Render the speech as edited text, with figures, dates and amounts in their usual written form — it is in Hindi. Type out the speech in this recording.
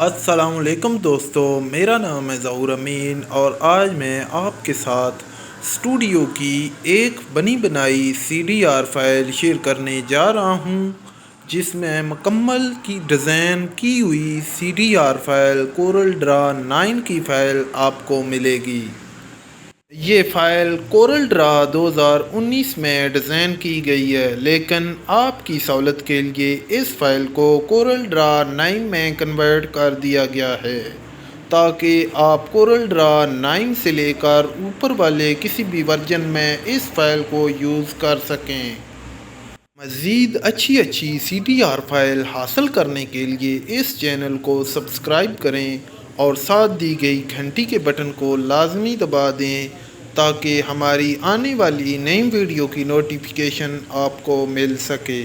अस्सलामुअलैकुम दोस्तों, मेरा नाम है ज़हूर अमीन और आज मैं आपके साथ स्टूडियो की एक बनी बनाई CDR फाइल शेयर करने जा रहा हूं, जिसमें मुकम्मल की डिज़ाइन की हुई CDR फाइल कोरल ड्रा 9 की फ़ाइल आपको मिलेगी। ये फ़ाइल कोरल ड्रा 2019 में डिज़ाइन की गई है, लेकिन आपकी सहूलत के लिए इस फ़ाइल को कोरल ड्रा 9 में कन्वर्ट कर दिया गया है, ताकि आप कोरल ड्रा 9 से लेकर ऊपर वाले किसी भी वर्जन में इस फ़ाइल को यूज़ कर सकें। मज़ीद अच्छी CDR फाइल हासिल करने के लिए इस चैनल को सब्सक्राइब करें और साथ दी गई घंटी के बटन को लाजमी दबा दें, ताकि हमारी आने वाली नई वीडियो की नोटिफिकेशन आपको मिल सके।